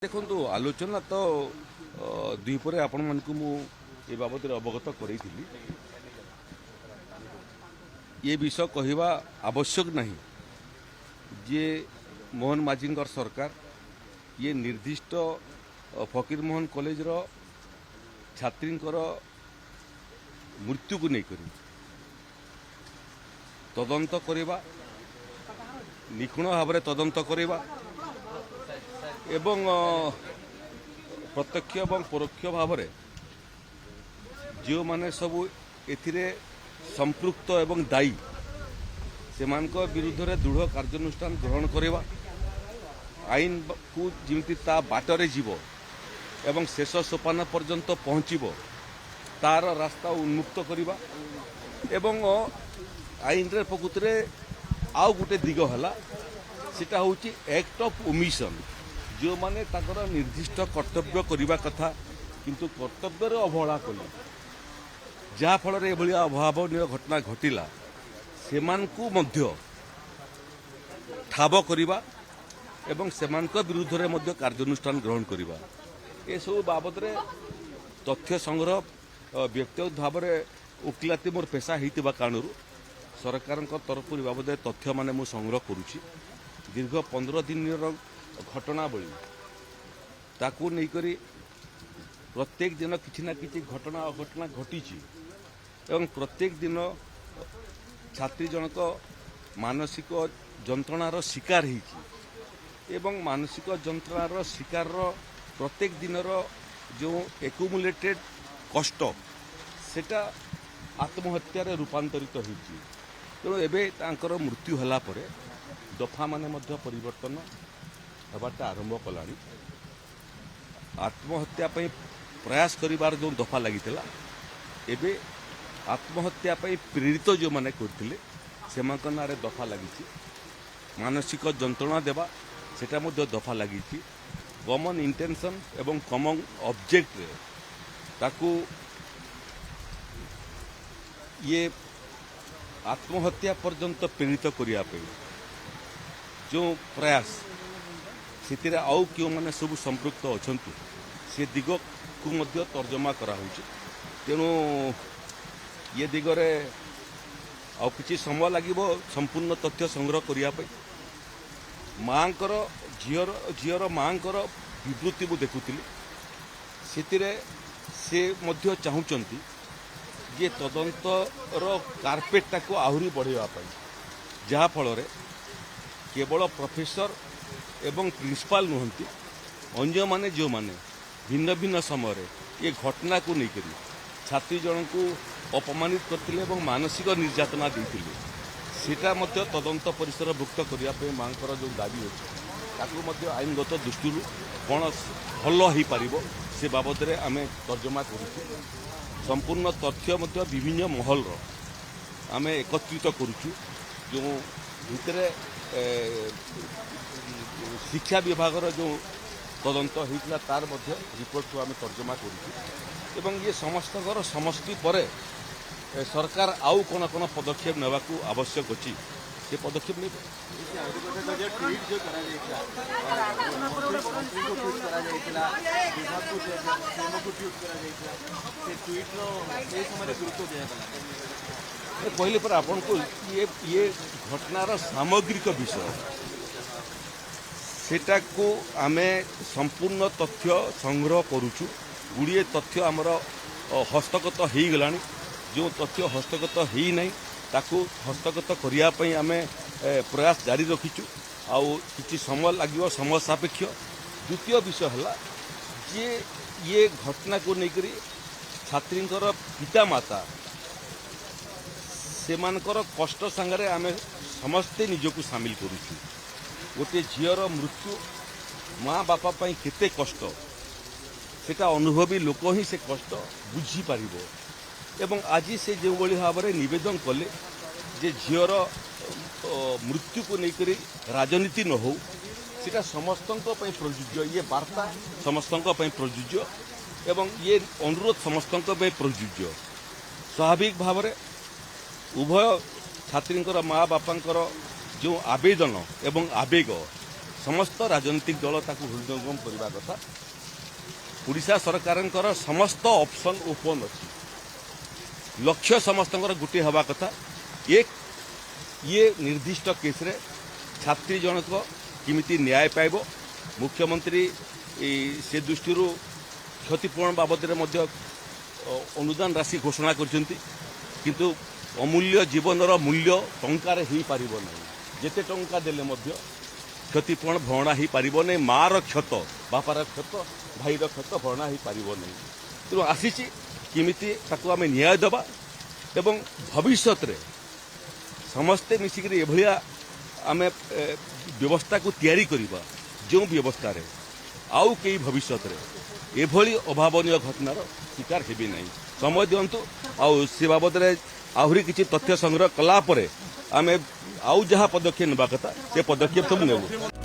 ଦେଖନ୍ତୁ ଆଲୋଚନା ତ ଦ୍ୱିପରେ ଆପଣମାନଙ୍କୁ ମୁଁ ଏ ବାବଦରେ ଅବଗତ କରେଇଥିଲି। ଏ ବିଷୟ କହିବା ଆବଶ୍ୟକ ନାହିଁ ଯେ ମୋହନ ମାଝୀଙ୍କର ସରକାର ଇଏ ନିର୍ଦ୍ଦିଷ୍ଟ ଫକୀରମୋହନ କଲେଜର ଛାତ୍ରୀଙ୍କର ମୃତ୍ୟୁକୁ ନେଇକରି ତଦନ୍ତ କରିବା, ନିଖୁଣ ଭାବରେ ତଦନ୍ତ କରିବା ଏବଂ ପ୍ରତ୍ୟକ୍ଷ ଏବଂ ପରୋକ୍ଷ ଭାବରେ ଯେଉଁମାନେ ସବୁ ଏଥିରେ ସମ୍ପୃକ୍ତ ଏବଂ ଦାୟୀ ସେମାନଙ୍କ ବିରୁଦ୍ଧରେ ଦୃଢ଼ କାର୍ଯ୍ୟାନୁଷ୍ଠାନ ଗ୍ରହଣ କରିବା, ଆଇନକୁ ଯେମିତି ତା ବାଟରେ ଯିବ ଏବଂ ଶେଷ ସୋପାନ ପର୍ଯ୍ୟନ୍ତ ପହଞ୍ଚିବ ତାର ରାସ୍ତା ଉନ୍ମୁକ୍ତ କରିବା ଏବଂ ଆଇନରେ ପ୍ରକୃତିରେ ଆଉ ଗୋଟେ ଦିଗ ହେଲା ସେଟା ହେଉଛି ଆକ୍ଟ ଅଫ୍ ଓମିସନ୍। ଯେଉଁମାନେ ତାଙ୍କର ନିର୍ଦ୍ଦିଷ୍ଟ କର୍ତ୍ତବ୍ୟ କରିବା କଥା କିନ୍ତୁ କର୍ତ୍ତବ୍ୟରେ ଅବହେଳା କଲେ, ଯାହାଫଳରେ ଏଭଳିଆ ଅଭାବନୀୟ ଘଟଣା ଘଟିଲା, ସେମାନଙ୍କୁ ମଧ୍ୟ ଠାବ କରିବା ଏବଂ ସେମାନଙ୍କ ବିରୁଦ୍ଧରେ ମଧ୍ୟ କାର୍ଯ୍ୟାନୁଷ୍ଠାନ ଗ୍ରହଣ କରିବା। ଏସବୁ ବାବଦରେ ତଥ୍ୟ ସଂଗ୍ରହ ବ୍ୟକ୍ତିଗତ ଭାବରେ ଓକିଲାତି ମୋର ପେଶା ହୋଇଥିବା କାରଣରୁ ସରକାରଙ୍କ ତରଫରୁ ବାବଦରେ ତଥ୍ୟମାନେ ମୁଁ ସଂଗ୍ରହ କରୁଛି। ଦୀର୍ଘ 15 ଦିନର ଘଟଣାବଳୀ ତାକୁ ନେଇକରି ପ୍ରତ୍ୟେକ ଦିନ କିଛି ନା କିଛି ଘଟଣା ଅଘଟଣା ଘଟିଛି ଏବଂ ପ୍ରତ୍ୟେକ ଦିନ ଛାତ୍ରୀ ଜଣକ ମାନସିକ ଯନ୍ତ୍ରଣାର ଶିକାର ହେଇଛି ଏବଂ ମାନସିକ ଯନ୍ତ୍ରଣାର ଶିକାରର ପ୍ରତ୍ୟେକ ଦିନର ଯେଉଁ ଏକୁମୁଲେଟେଡ୍ କଷ୍ଟ ସେଟା ଆତ୍ମହତ୍ୟାରେ ରୂପାନ୍ତରିତ ହୋଇଛି। ତେଣୁ ଏବେ ତାଙ୍କର ମୃତ୍ୟୁ ହେଲା ପରେ ଦଫାମାନେ ମଧ୍ୟ ପରିବର୍ତ୍ତନ ହେବାଟା ଆରମ୍ଭ କଲାଣି। ଆତ୍ମହତ୍ୟା ପାଇଁ ପ୍ରୟାସ କରିବାର ଯେଉଁ ଦଫା ଲାଗିଥିଲା, ଏବେ ଆତ୍ମହତ୍ୟା ପାଇଁ ପ୍ରେରିତ ଯେଉଁମାନେ କରିଥିଲେ ସେମାନଙ୍କ ନାଁରେ ଦଫା ଲାଗିଛି। ମାନସିକ ଯନ୍ତ୍ରଣା ଦେବା ସେଟା ମଧ୍ୟ ଦଫା ଲାଗିଛି। କମନ୍ ଇଣ୍ଟେନସନ୍ ଏବଂ କମନ୍ ଅବଜେକ୍ଟରେ ତାକୁ ଇଏ ଆତ୍ମହତ୍ୟା ପର୍ଯ୍ୟନ୍ତ ପ୍ରେରିତ କରିବା ପାଇଁ ଯେଉଁ ପ୍ରୟାସ, ସେଥିରେ ଆଉ କେଉଁମାନେ ସବୁ ସମ୍ପୃକ୍ତ ଅଛନ୍ତି ସେ ଦିଗକୁ ମଧ୍ୟ ତର୍ଜମା କରାହେଉଛି। ତେଣୁ ଏ ଦିଗରେ ଆଉ କିଛି ସମୟ ଲାଗିବ ସମ୍ପୂର୍ଣ୍ଣ ତଥ୍ୟ ସଂଗ୍ରହ କରିବା ପାଇଁ। ମାଆଙ୍କର ଝିଅର ମାଆଙ୍କର ବିବୃତ୍ତି ମୁଁ ଦେଖୁଥିଲି, ସେଥିରେ ସେ ମଧ୍ୟ ଚାହୁଁଛନ୍ତି ଯେ ତଦନ୍ତର କାର୍ପେଟଟାକୁ ଆହୁରି ବଢ଼ାଇବା ପାଇଁ, ଯାହାଫଳରେ କେବଳ ପ୍ରଫେସର ଏବଂ ପ୍ରିନ୍ସିପାଲ ନୁହନ୍ତି, ଅନ୍ୟମାନେ ଯେଉଁମାନେ ଭିନ୍ନ ଭିନ୍ନ ସମୟରେ ଏ ଘଟଣାକୁ ନେଇକରି ଛାତ୍ରୀ ଜଣଙ୍କୁ ଅପମାନିତ କରିଥିଲେ ଏବଂ ମାନସିକ ନିର୍ଯାତନା ଦେଇଥିଲେ, ସେଟା ମଧ୍ୟ ତଦନ୍ତ ପରିସରଭୁକ୍ତ କରିବା ପାଇଁ ମାଙ୍କର ଯେଉଁ ଦାବି ଅଛି ତାକୁ ମଧ୍ୟ ଆଇନଗତ ଦୃଷ୍ଟିରୁ କ'ଣ ଭଲ ହୋଇପାରିବ ସେ ବାବଦରେ ଆମେ ତର୍ଜମା କରୁଛୁ। ସମ୍ପୂର୍ଣ୍ଣ ତଥ୍ୟ ମଧ୍ୟ ବିଭିନ୍ନ ମହଲର ଆମେ ଏକତ୍ରିତ କରୁଛୁ। ଯେଉଁ ଭିତରେ ଶିକ୍ଷା ବିଭାଗର ଯେଉଁ ତଦନ୍ତ ହୋଇଥିଲା ତାର ମଧ୍ୟ ରିପୋର୍ଟକୁ ଆମେ ତର୍ଜମା କରୁଛୁ ଏବଂ ଇଏ ସମସ୍ତଙ୍କର ସମଷ୍ଟି ପରେ ସରକାର ଆଉ କ'ଣ କ'ଣ ପଦକ୍ଷେପ ନେବାକୁ ଆବଶ୍ୟକ ଅଛି ସେ ପଦକ୍ଷେପ ନେବେ। କହିଲେ ପରେ ଆପଣଙ୍କୁ ଇଏ ଘଟଣାର ସାମଗ୍ରିକ ବିଷୟ, ସେଟାକୁ ଆମେ ସମ୍ପୂର୍ଣ୍ଣ ତଥ୍ୟ ସଂଗ୍ରହ କରୁଛୁ। ଗୁଡ଼ିଏ ତଥ୍ୟ ଆମର ହସ୍ତଗତ ହୋଇଗଲାଣି, ଯେଉଁ ତଥ୍ୟ ହସ୍ତଗତ ହୋଇନାହିଁ ତାକୁ ହସ୍ତଗତ କରିବା ପାଇଁ ଆମେ ପ୍ରୟାସ ଜାରି ରଖିଛୁ। ଆଉ କିଛି ସମୟ ଲାଗିବ, ସମୟ ସାପେକ୍ଷ। ଦ୍ୱିତୀୟ ବିଷୟ ହେଲା ଯେ ଇଏ ଘଟଣାକୁ ନେଇକରି ଛାତ୍ରୀଙ୍କର ପିତାମାତା ସେମାନଙ୍କର କଷ୍ଟ ସାଙ୍ଗରେ ଆମେ ସମସ୍ତେ ନିଜକୁ ସାମିଲ କରୁଛୁ। ଗୋଟିଏ ଝିଅର ମୃତ୍ୟୁ ମା ବାପା ପାଇଁ କେତେ କଷ୍ଟ ସେଟା ଅନୁଭବୀ ଲୋକ ହିଁ ସେ କଷ୍ଟ ବୁଝିପାରିବ ଏବଂ ଆଜି ସେ ଯେଉଁଭଳି ଭାବରେ ନିବେଦନ କଲେ ଯେ ଝିଅର ମୃତ୍ୟୁକୁ ନେଇକରି ରାଜନୀତି ନ ହେଉ, ସେଟା ସମସ୍ତଙ୍କ ପାଇଁ ପ୍ରଯୁଜ୍ୟ। ଇଏ ବାର୍ତ୍ତା ସମସ୍ତଙ୍କ ପାଇଁ ପ୍ରଯୁଜ୍ୟ ଏବଂ ଇଏ ଅନୁରୋଧ ସମସ୍ତଙ୍କ ପାଇଁ ପ୍ରଯୁଜ୍ୟ। ସ୍ୱାଭାବିକ ଭାବରେ ଉଭୟ ଛାତ୍ରୀଙ୍କର ମା ବାପାଙ୍କର ଯେଉଁ ଆବେଦନ ଏବଂ ଆବେଗ समस्त राजनीतिक दल ताकू हृदयंगम करने कथा ओडिशा सरकार समस्त ऑप्शन ओपन अच्छी लक्ष्य समस्त गोटे हवा कथा एक ये निर्दिष्ट केस रे छात्री जनक किमिति न्याय पाइब मुख्यमंत्री से दृष्टि क्षतिपूरण बाबद अनुदान राशि घोषणा करछंती किंतु अमूल्य जीवनर मूल्य टंकार हो पार ना जेते टंका देले मध्य क्षतिपूरण भरणा हो पार नहीं मार क्षत बापार क्षत भाईर क्षत भरणा हो पार नहीं तेणु आसी किमिति ताकू आम न्याय देवा एवं भविष्य रे समस्ते मिसिक एभलिया आम व्यवस्था को तैयारी करिबा जो व्यवस्था रे आउ कई भविष्य रे एभली अभावनीय घटनार शिकार हेबी नहीं समय दिंतु आउ से बाबद आहरी किसी तथ्य संग्रह कला परे आमे आउ जहाँ पदक्षेप नेबा कथा से पदक्षेप सब नेबु।